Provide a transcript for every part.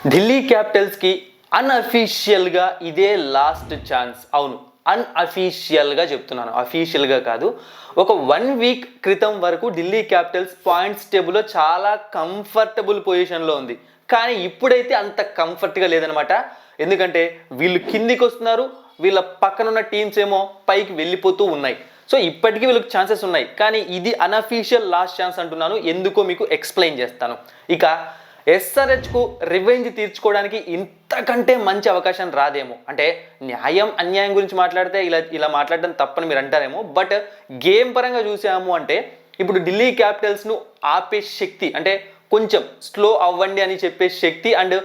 ఢిల్లీ క్యాపిటల్స్కి అన్అఫీషియల్గా ఇదే last chance. అవును, అన్అఫీషియల్గా చెప్తున్నాను, అఫీషియల్గా కాదు. ఒక 1 వీక్ క్రితం వరకు ఢిల్లీ క్యాపిటల్స్ పాయింట్స్ టేబుల్లో చాలా కంఫర్టబుల్ పొజిషన్లో ఉంది. కానీ ఇప్పుడైతే అంత కంఫర్ట్గా లేదనమాట. ఎందుకంటే వీళ్ళు కిందికి వస్తున్నారు, వీళ్ళ పక్కనున్న టీమ్స్ ఏమో పైకి వెళ్ళిపోతూ ఉన్నాయి. సో ఇప్పటికీ వీళ్ళకి ఛాన్సెస్ ఉన్నాయి, కానీ ఇది అన్అఫీషియల్ లాస్ట్ ఛాన్స్ అంటున్నాను. ఎందుకో మీకు ఎక్స్ప్లెయిన్ చేస్తాను. ఇక ఎస్ఆర్హెచ్కు రివెంజ్ తీర్చుకోవడానికి ఇంతకంటే మంచి అవకాశం రాదేమో. అంటే న్యాయం అన్యాయం గురించి మాట్లాడితే ఇలా మాట్లాడడం తప్పని మీరు అంటారేమో. బట్ గేమ్ పరంగా చూసాము అంటే ఇప్పుడు ఢిల్లీ క్యాపిటల్స్ను ఆపే శక్తి, అంటే కొంచెం స్లో అవ్వండి అని చెప్పే శక్తి అండ్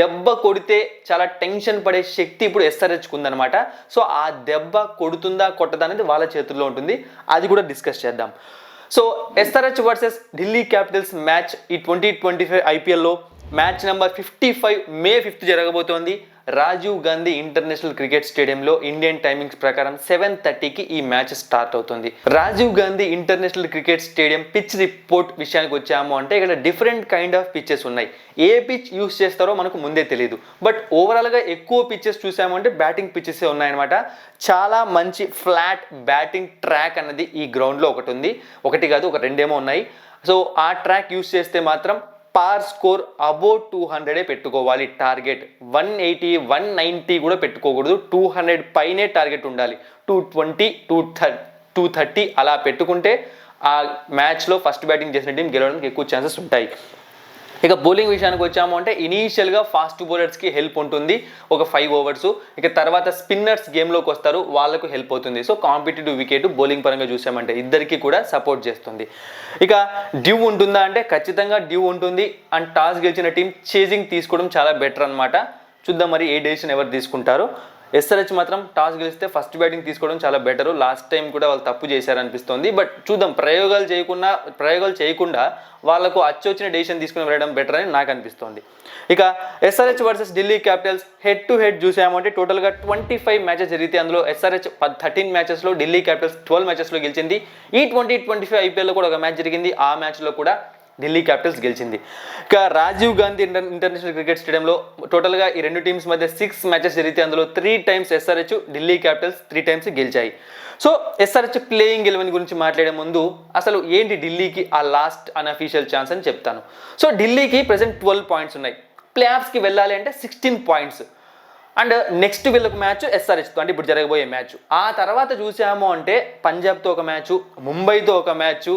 దెబ్బ కొడితే చాలా టెన్షన్ పడే శక్తి ఇప్పుడు ఎస్ఆర్హెచ్కు ఉందన్నమాట. సో ఆ దెబ్బ కొడుతుందా కొట్టదా అనేది వాళ్ళ చేతుల్లో ఉంటుంది. అది కూడా డిస్కస్ చేద్దాం. So SRH versus Delhi Capitals match ఈ 2025 ఐపీఎల్లో మ్యాచ్ నెంబర్ 55 May 5 జరగబోతోంది. రాజీవ్ గాంధీ ఇంటర్నేషనల్ క్రికెట్ స్టేడియంలో ఇండియన్ టైమింగ్స్ ప్రకారం 7:30కి ఈ మ్యాచ్ స్టార్ట్ అవుతుంది. Rajiv Gandhi international cricket stadium pitch report విషయానికి వచ్చాము అంటే ఇక్కడ డిఫరెంట్ కైండ్ ఆఫ్ పిచ్చెస్ ఉన్నాయి. ఏ పిచ్ యూస్ చేస్తారో మనకు ముందే తెలియదు. బట్ ఓవరాల్గా ఎక్కువ పిచ్చెస్ చూసాము అంటే బ్యాటింగ్ పిచ్చెసే ఉన్నాయన్నమాట. చాలా మంచి ఫ్లాట్ బ్యాటింగ్ ట్రాక్ అన్నది ఈ గ్రౌండ్లో ఒకటి ఉంది. ఒకటి కాదు, ఒక రెండేమో ఉన్నాయి. సో ఆ ట్రాక్ యూస్ చేస్తే మాత్రం పార్ స్కోర్ అబౌట్ 200 పెట్టుకోవాలి. టార్గెట్ 180 190 కూడా పెట్టుకోకూడదు. 200 పైనే టార్గెట్ ఉండాలి. 220 230 అలా పెట్టుకుంటే ఆ మ్యాచ్లో ఫస్ట్ బ్యాటింగ్ చేసిన టీం గెలవడానికి ఎక్కువ ఛాన్సెస్ ఉంటాయి. ఇక బౌలింగ్ విషయానికి వచ్చాము అంటే ఇనీషియల్గా ఫాస్ట్ బౌలర్స్కి హెల్ప్ ఉంటుంది, ఒక 5 overs. ఇక తర్వాత స్పిన్నర్స్ గేమ్లోకి వస్తారు, వాళ్ళకు హెల్ప్ అవుతుంది. సో కాంపిటేటివ్ వికెట్ బౌలింగ్ పరంగా చూసామంటే ఇద్దరికి కూడా సపోర్ట్ చేస్తుంది. ఇక డ్యూ ఉంటుందా అంటే ఖచ్చితంగా డ్యూ ఉంటుంది. అండ్ టాస్ గెలిచిన టీం చేజింగ్ తీసుకోవడం చాలా బెటర్ అనమాట. చూద్దాం మరి ఏ డెసిషన్ ఎవరు తీసుకుంటారో. ఎస్ఆర్హెచ్ మాత్రం టాస్ గెలిస్తే ఫస్ట్ బ్యాటింగ్ తీసుకోవడం చాలా బెటరు. లాస్ట్ టైం కూడా వాళ్ళు తప్పు చేశారనిపిస్తుంది. బట్ చూద్దాం, ప్రయోగాలు చేయకుండా వాళ్ళకు అచ్చొచ్చిన డెసిషన్ తీసుకుని వెళ్ళడం బెటర్ అని నాకు అనిపిస్తుంది. ఇక SRH versus Delhi Capitals head to head చూసామంటే టోటల్గా 25 మ్యాచెస్ జరిగితే అందులో ఎస్ఆర్హెచ్ 13 మ్యాచెస్లో, ఢిల్లీ క్యాపిటల్స్ 12 మ్యాచెస్లో గెలిచింది. ఈ 2025 ఐపీఎల్లో కూడా ఒక మ్యాచ్ జరిగింది. ఆ మ్యాచ్లో కూడా ఢిల్లీ క్యాపిటల్స్ గెలిచింది. ఇక రాజీవ్ గాంధీ ఇంటర్నేషనల్ క్రికెట్ స్టేడియంలో టోటల్గా ఈ రెండు టీమ్స్ మధ్య 6 మ్యాచెస్ జరిగితే అందులో 3 times SRH, Delhi capitals 3 times గెలిచాయి. సో ఎస్ఆర్హెచ్ ప్లేయింగ్ 11 గురించి మాట్లాడే ముందు అసలు ఏంటి ఢిల్లీకి ఆ లాస్ట్ అన్అఫీషియల్ ఛాన్స్ అని చెప్తాను. సో ఢిల్లీకి ప్రెసెంట్ 12 points ఉన్నాయి. ప్లే ఆఫ్స్కి వెళ్ళాలి అంటే 16 points. అండ్ నెక్స్ట్ వీళ్ళకు మ్యాచ్ ఎస్ఆర్హెచ్తో, అంటే ఇప్పుడు జరగబోయే మ్యాచ్. ఆ తర్వాత చూసాము అంటే పంజాబ్తో ఒక మ్యాచ్, ముంబైతో ఒక మ్యాచ్,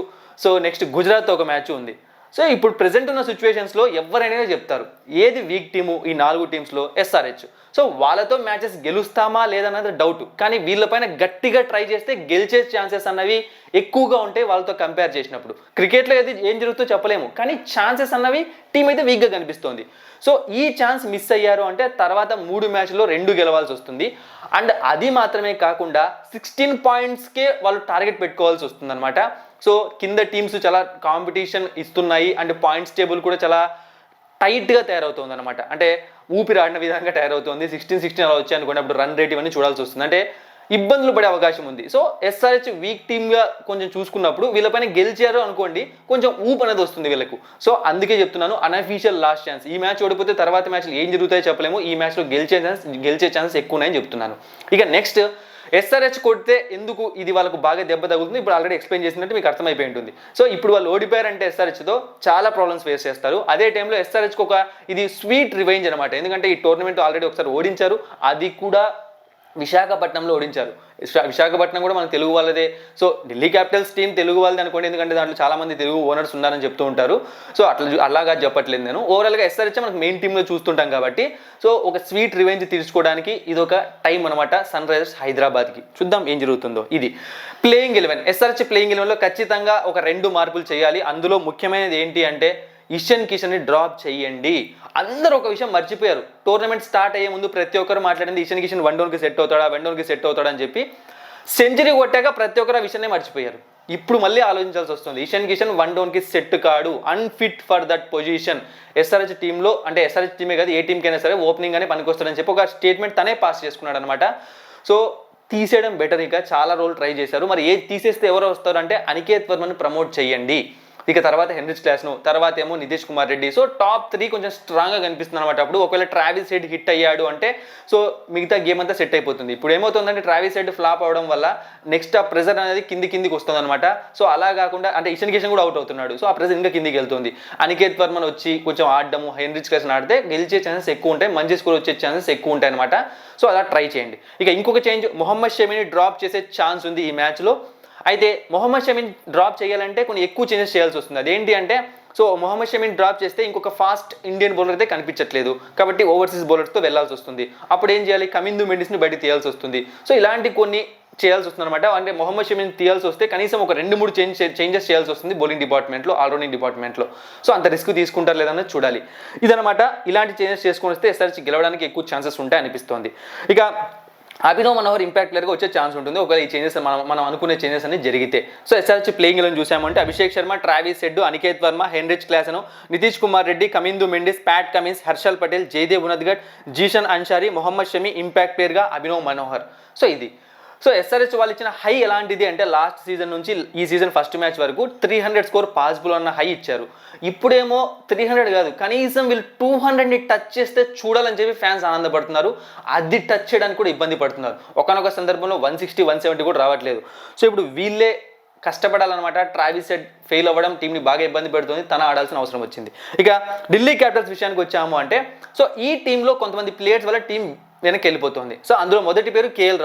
సో నెక్స్ట్ గుజరాత్తో ఒక మ్యాచ్ ఉంది. సో ఇప్పుడు ప్రెసెంట్ ఉన్న సిచ్యువేషన్స్లో ఎవరైనా చెప్తారు ఏది వీక్ టీము ఈ 4 టీమ్స్లో ఎస్ఆర్హెచ్. సో వాళ్ళతో మ్యాచెస్ గెలుస్తామా లేదన్నది డౌట్. కానీ వీళ్ళపైన గట్టిగా ట్రై చేస్తే గెలిచే ఛాన్సెస్ అన్నవి ఎక్కువగా ఉంటాయి వాళ్ళతో కంపేర్ చేసినప్పుడు. క్రికెట్లో ఏం జరుగుతుందో చెప్పలేము, కానీ ఛాన్సెస్ అన్నవి టీం అయితే వీక్గా కనిపిస్తోంది. సో ఈ ఛాన్స్ మిస్ అయ్యారు అంటే తర్వాత 3 మ్యాచ్లో 2 గెలవాల్సి వస్తుంది. అండ్ అది మాత్రమే కాకుండా 16 pointsకే వాళ్ళు టార్గెట్ పెట్టుకోవాల్సి వస్తుంది అనమాట. సో కింద టీమ్స్ చాలా కాంపిటీషన్ ఇస్తున్నాయి అండ్ పాయింట్స్ టేబుల్ కూడా చాలా టైట్గా తయారవుతుంది అనమాట. అంటే ఊపిరాడిన విధంగా తయారవుతుంది. 16 అలా వచ్చాయి అనుకోండి, అప్పుడు రన్ రేట్ ఇవన్నీ చూడాల్సి వస్తుంది. అంటే ఇబ్బందులు పడే అవకాశం ఉంది. సో ఎస్ఆర్హెచ్ వీక్ టీమ్గా కొంచెం చూసుకున్నప్పుడు వీళ్ళపైన గెలిచారు అనుకోండి, కొంచెం ఊపు అనేది వస్తుంది వీళ్ళకు. సో అందుకే చెప్తున్నాను అన్అఫీషియల్ లాస్ట్ ఛాన్స్. ఈ మ్యాచ్ ఓడిపోతే తర్వాత మ్యాచ్లు ఏం జరుగుతాయో చెప్పలేము. ఈ మ్యాచ్లో గెలిచే ఛాన్సెస్ ఎక్కువ ఉన్నాయని చెప్తున్నాను. ఇక నెక్స్ట్ ఎస్ఆర్హెచ్ కొడితే ఎందుకు ఇది వాళ్ళకు బాగా దెబ్బ తగులుతుంది ఇప్పుడు ఆల్రెడీ ఎక్స్ప్లెయిన్ చేసినట్టు మీకు అర్థమైపోయి ఉంటుంది. సో ఇప్పుడు వాళ్ళు ఓడిపోయారంటే ఎస్ఆర్హెచ్తో చాలా ప్రాబ్లమ్స్ ఫేస్ చేస్తారు. అదే టైంలో ఎస్ఆర్హెచ్కి ఒక ఇది స్వీట్ రివెంజ్ అనమాట. ఎందుకంటే ఈ టోర్నమెంట్ ఆల్రెడీ ఒకసారి ఓడించారు, అది కూడా విశాఖపట్నంలో ఓడించారు. విశాఖపట్నం కూడా మన తెలుగు వాళ్ళదే. So Delhi Capitals team Telugu వాళ్ళది అనుకోండి, ఎందుకంటే దాంట్లో చాలా మంది తెలుగు ఓనర్స్ ఉన్నారని చెప్తూ ఉంటారు. సో అలాగా చెప్పట్లేదు నేను. ఓవరాల్గా ఎస్ఆర్హెచ్ మనకు మెయిన్ టీంలో చూస్తుంటాం కాబట్టి సో ఒక స్వీట్ రివెంజ్ తీర్చుకోవడానికి ఇది ఒక టైం అనమాట సన్ రైజర్స్ హైదరాబాద్కి. చూద్దాం ఏం జరుగుతుందో. ఇది ప్లేయింగ్ 11. ఎస్ఆర్హెచ్ ప్లేయింగ్ 11లో ఖచ్చితంగా ఒక 2 మార్పులు చేయాలి. అందులో ముఖ్యమైనది ఏంటి అంటే ఇషాన్ కిషన్ని డ్రాప్ చేయండి. అందరూ ఒక విషయం మర్చిపోయారు. టోర్నమెంట్ స్టార్ట్ అయ్యే ముందు ప్రతి ఒక్కరు మాట్లాడింది ఇషాన్ కిషన్ వన్ డౌన్కి సెట్ అవుతాడా అని చెప్పి. సెంచరీ కొట్టాక ప్రతి ఒక్కరు ఆ విషయాన్ని మర్చిపోయారు. ఇప్పుడు మళ్ళీ ఆలోచించాల్సి వస్తుంది. ఇషాన్ కిషన్ 1 downకి సెట్ కాడు, unfit for that position. SRH టీంలో, అంటే ఎస్ఆర్హెచ్ టీమే కాదు ఏ టీంకైనా సరే ఓపెనింగ్ గానే పనికొస్తాడని చెప్పి ఒక స్టేట్మెంట్ తనే పాస్ చేసుకున్నాడు అనమాట. సో తీసేయడం బెటర్. ఇంకా చాలా రోజులు ట్రై చేశారు. మరి తీసేస్తే ఎవరు వస్తారు అంటే అనికేత్ వర్మని ప్రమోట్ చేయండి. ఇక తర్వాత హెన్రిచ్ క్లాసెన్, తర్వాత ఏమో నితీష్ కుమార్ రెడ్డి. సో టాప్ 3 కొంచెం స్ట్రాంగ్గా కనిపిస్తుంది అనమాట. అప్పుడు ఒకవేళ ట్రావిస్ హెడ్ హిట్ అయ్యాడు అంటే సో మిగతా గేమ్ అంతా సెట్ అయిపోతుంది. ఇప్పుడు ఏమవుతుందంటే ట్రావిస్ హెడ్ ఫ్లాప్ అవడం వల్ల నెక్స్ట్ ఆ ప్రెజర్ అనేది కిందికి వస్తుంది అనమాట. సో అలా కాకుండా అంటే ఇషన్ కిషన్ కూడా అవుట్ అవుతున్నాడు. సో ఆ ప్రెజర్ ఇంకా కిందికి వెళ్తుంది. అనికేత్ వర్మన్ వచ్చి కొంచెం ఆడడము, హెన్రిచ్ క్లాసెన్ ఆడితే గెలిచే ఛాన్సెస్ ఎక్కువ ఉంటాయి, మంచి స్కోర్ వచ్చే ఛాన్సెస్ ఎక్కువ ఉంటాయి అనమాట. సో అలా ట్రై చేయండి. ఇక ఇంకొక చేంజ్, మొహమ్మద్ షమీని డ్రాప్ చేసే ఛాన్స్ ఉంది ఈ మ్యాచ్లో. అయితే మొహమ్మద్ షమీని డ్రాప్ చేయాలంటే కొన్ని ఎక్కువ చేంజెస్ చేయాల్సి వస్తుంది. అదేంటి అంటే సో మొహమ్మద్ షమీని డ్రాప్ చేస్తే ఇంకొక ఫాస్ట్ ఇండియన్ బౌలర్ అయితే కనిపించట్లేదు కాబట్టి ఓవర్సీస్ బౌలర్స్తో వెళ్లాల్సి వస్తుంది. అప్పుడు ఏం చేయాలి, కమిందు మెండిస్ని బయట తీయాల్సి వస్తుంది. సో ఇలాంటి కొన్ని చేయాల్సి వస్తుంది అనమాట. అంటే మొహమ్మద్ షమీని తీయాల్సి వస్తే కనీసం ఒక 2-3 చేంజెస్ చేయాల్సి వస్తుంది బౌలింగ్ డిపార్ట్మెంట్లో, ఆల్రౌండింగ్ డిపార్ట్మెంట్లో. సో అంత రిస్క్ తీసుకుంటారు లేదన్నది చూడాలి. ఇదనమాట, ఇలాంటి చేంజెస్ చేసుకొని వస్తే ఎస్ఆర్హెచ్ గెలవడానికి ఎక్కువ ఛాన్సెస్ ఉంటాయి అనిపిస్తోంది. ఇక అభినవ్ మనోహర్ ఇంపాక్ట్ ప్లేయర్గా వచ్చే ఛాన్స్ ఉంటుంది ఒకవేళ ఈ చేంజెస్ మనం అనుకునే చేంజెస్ అన్ని జరిగితే. సో ఎస్ఆర్హెచ్ ప్లేయింగ్ ఎలెవన్ చూసామంటే Abhishek Sharma, Travis Head, Aniketh Varma, Heinrich Klaasen, Nitish Kumar Reddy, Kamindu Mendis, Pat Cummins, Harshal Patel, Jaydev Unadkat, Zeeshan Ansari, Mohammed Shami, impact ప్లేయర్గా అభినవ్ మనోహర్. సో ఇది సో ఎస్ఆర్హెచ్ వాళ్ళు ఇచ్చిన హై ఎలాంటిది అంటే లాస్ట్ సీజన్ నుంచి ఈ సీజన్ ఫస్ట్ మ్యాచ్ వరకు 300 స్కోర్ పాసిబుల్ అన్న హై ఇచ్చారు. ఇప్పుడేమో 300 కాదు, కనీసం వీళ్ళు 200ని టచ్ చేస్తే చూడాలని చెప్పి ఫ్యాన్స్ ఆనందపడుతున్నారు. అది టచ్ చేయడానికి కూడా ఇబ్బంది పడుతున్నారు. ఒకనొక సందర్భంలో 160, 170 కూడా రావట్లేదు. సో ఇప్పుడు వీళ్ళే కష్టపడాలన్నమాట. ట్రావిస్ హెడ్ ఫెయిల్ అవ్వడం టీంని బాగా ఇబ్బంది పెడుతుంది, తన ఆడాల్సిన అవసరం వచ్చింది. ఇక ఢిల్లీ క్యాపిటల్స్ విషయానికి వచ్చాము అంటే సో ఈ టీంలో కొంతమంది ప్లేయర్స్ వల్ల టీం వెనక్కి వెళ్ళిపోతుంది. సో అందులో మొదటి పేరు కేఎల్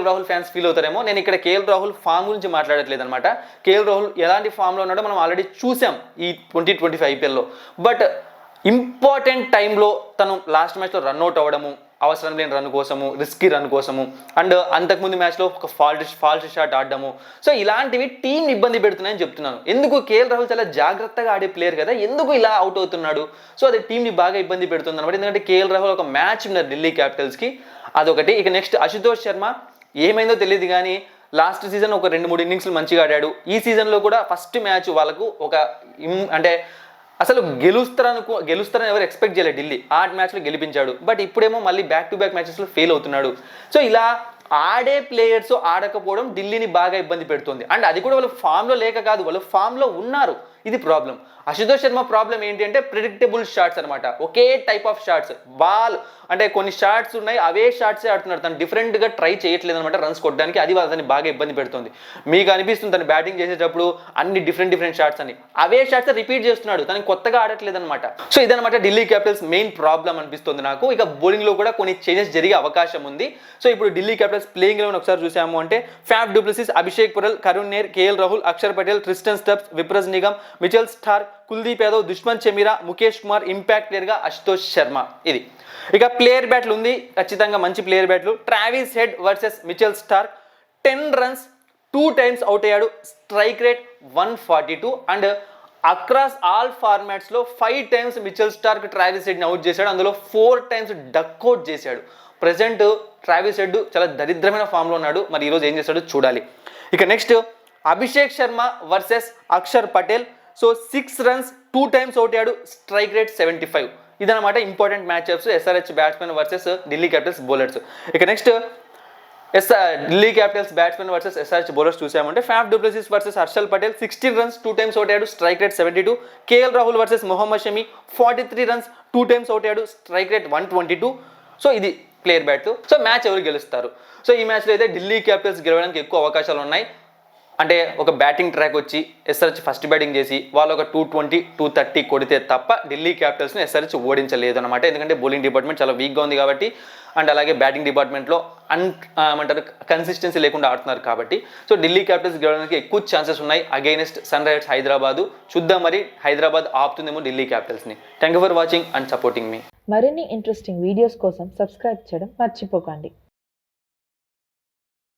రాహుల్ ఫ్యాన్స్ ఫీల్ అవుతారేమో. నేను ఇక్కడ కేఎల్ రాహుల్ ఫామ్ గురించి మాట్లాడట్లేదు అనమాట. కేఎల్ రాహుల్ ఎలాంటి ఫామ్లో ఉన్నాడో మనం ఆల్రెడీ చూసాం ఈ 2025 ఐపీఎల్లో. బట్ ఇంపార్టెంట్ టైంలో తను లాస్ట్ మ్యాచ్లో రన్అట్ అవ్వడము, అవసరం లేని రన్ కోసము, రిస్కీ రన్ కోసము, అండ్ అంతకుముందు మ్యాచ్లో ఒక ఫాల్ట్ షాట్ ఆడడము. సో ఇలాంటివి టీం ఇబ్బంది పెడుతున్నాయని చెప్తున్నాను. ఎందుకు కేఎల్ రాహుల్ చాలా జాగ్రత్తగా ఆడే ప్లేయర్ కదా, ఎందుకు ఇలా అవుట్ అవుతున్నాడు? సో అది టీంని బాగా ఇబ్బంది పెడుతుంది అనమాట. ఎందుకంటే కేఎల్ రాహుల్ ఒక మ్యాచ్ విన్నర్ ఢిల్లీ క్యాపిటల్స్కి, అదొకటి. ఇక నెక్స్ట్ అశుతోష్ శర్మ ఏమైందో తెలియదు కానీ లాస్ట్ సీజన్ ఒక 2-3 ఇన్నింగ్స్లు మంచిగా ఆడాడు. ఈ సీజన్లో కూడా ఫస్ట్ మ్యాచ్ వాళ్ళకు ఒక అంటే అసలు గెలుస్తారని ఎవరు ఎక్స్పెక్ట్ చేయలేదు. ఢిల్లీ 8 మ్యాచ్లు గెలిపించాడు. బట్ ఇప్పుడేమో మళ్ళీ బ్యాక్ టు బ్యాక్ మ్యాచెస్లో ఫెయిల్ అవుతున్నాడు. సో ఇలా ఆడే ప్లేయర్స్ ఆడకపోవడం ఢిల్లీని బాగా ఇబ్బంది పెడుతుంది. అండ్ అది కూడా వాళ్ళు ఫామ్లో లేక కాదు, వాళ్ళు ఫామ్లో ఉన్నారు, ఇది ప్రాబ్లం. అశుతోష్ శర్మ ప్రాబ్లం ఏంటి అంటే ప్రిడిక్టబుల్ షాట్స్ అనమాట. ఒకే టైప్ ఆఫ్ షాట్స్, బాల్ అంటే కొన్ని షాట్స్ ఉన్నాయి, అవే షాట్సే ఆడుతున్నాడు. తను డిఫరెంట్గా ట్రై చేయట్లేదు అనమాట రన్స్ కొట్టడానికి. అది వాళ్ళని బాగా ఇబ్బంది పెడుతుంది. మీకు అనిపిస్తుంది తను బ్యాటింగ్ చేసేటప్పుడు అన్ని డిఫరెంట్ షాట్స్ అని, అవే షాట్స్ రిపీట్ చేస్తున్నాడు, తనకి కొత్తగా ఆడట్లేదు అనమాట. సో ఇదనమాట ఢిల్లీ క్యాపిటల్స్ మెయిన్ ప్రాబ్లం అనిపిస్తుంది నాకు. ఇక బౌలింగ్లో కూడా కొన్ని చేంజెస్ జరిగే అవకాశం ఉంది. సో ఇప్పుడు ఢిల్లీ క్యాపిటల్స్ ప్లేయింగ్ ఎలెవన్ ఒకసారి చూసాము అంటే Faf du Plessis, Abhishek Porel, Karun Nair, KL Rahul, Axar Patel, Tristan Stubbs, Vipraj Nigam, Mitchell Starc, Kuldeep Yadav, Dushmantha Chameera, Mukesh Kumar, impact ప్లేయర్గా అశుతోష్ శర్మ. ఇది ఇక ప్లేయర్ బ్యాట్లు ఉంది, ఖచ్చితంగా మంచి ప్లేయర్ బ్యాట్లు. Travis Head versus Mitchell Starc, 10 runs 2 times out అయ్యాడు, strike rate 142. And across all ఫార్మాట్స్లో 5 times మిచెల్ స్టార్క్ ట్రావిస్ హెడ్ని అవుట్ చేశాడు, అందులో 4 times డక్అవుట్ చేశాడు. ప్రజెంట్ ట్రావిస్ హెడ్ చాలా దరిద్రమైన ఫామ్లో ఉన్నాడు. మరి ఈరోజు ఏం చేస్తాడో చూడాలి. ఇక next Abhishek Sharma versus Axar Patel. So 6 runs 2 times out అయ్యాడు, స్ట్రైక్ రేట్ 75. ఇదనమాట important matchups SRH batsmen versus Delhi Capitals bowlers. ఇక next Delhi Capitals batsmen versus SRH bowlers చూసామంటే Faf du Plessis versus Harshal Patel, 16 runs 2 times out అయ్యాడు, strike rate 72. KL Rahul versus Mohammed Shami, 43 runs 2 times out అయ్యాడు, strike rate 122. So ఇది player bat. So match ఎవరు గెలుస్తారు? So ఈ మ్యాచ్లో అయితే ఢిల్లీ క్యాపిటల్స్ గెలవడానికి ఎక్కువ అవకాశాలు ఉన్నాయి. అంటే ఒక బ్యాటింగ్ ట్రాక్ వచ్చి ఎస్ఆర్హెచ్ ఫస్ట్ బ్యాటింగ్ చేసి వాళ్ళు ఒక 220, 230 కొడితే తప్ప ఢిల్లీ క్యాపిటల్స్ని ఎస్ఆర్హెచ్ ఓడించలేదు అనమాట. ఎందుకంటే బౌలింగ్ డిపార్ట్మెంట్ చాలా వీక్గా ఉంది కాబట్టి, అండ్ అలాగే బ్యాటింగ్ డిపార్ట్మెంట్లో ఏమంటారు కన్సిస్టెన్సీ లేకుండా ఆడుతున్నారు కాబట్టి. సో ఢిల్లీ క్యాపిటల్స్ గెలవడానికి ఎక్కువ ఛాన్సెస్ ఉన్నాయి అగైనెస్ట్ సన్ రైజర్స్ హైదరాబాద్. చూద్దాం మరి హైదరాబాద్ ఆపుతుందేమో ఢిల్లీ క్యాపిటల్స్ని. Thank you for watching and supporting మీ. మరిన్ని ఇంట్రెస్టింగ్ వీడియోస్ కోసం సబ్స్క్రైబ్ చేయడం మర్చిపోకండి.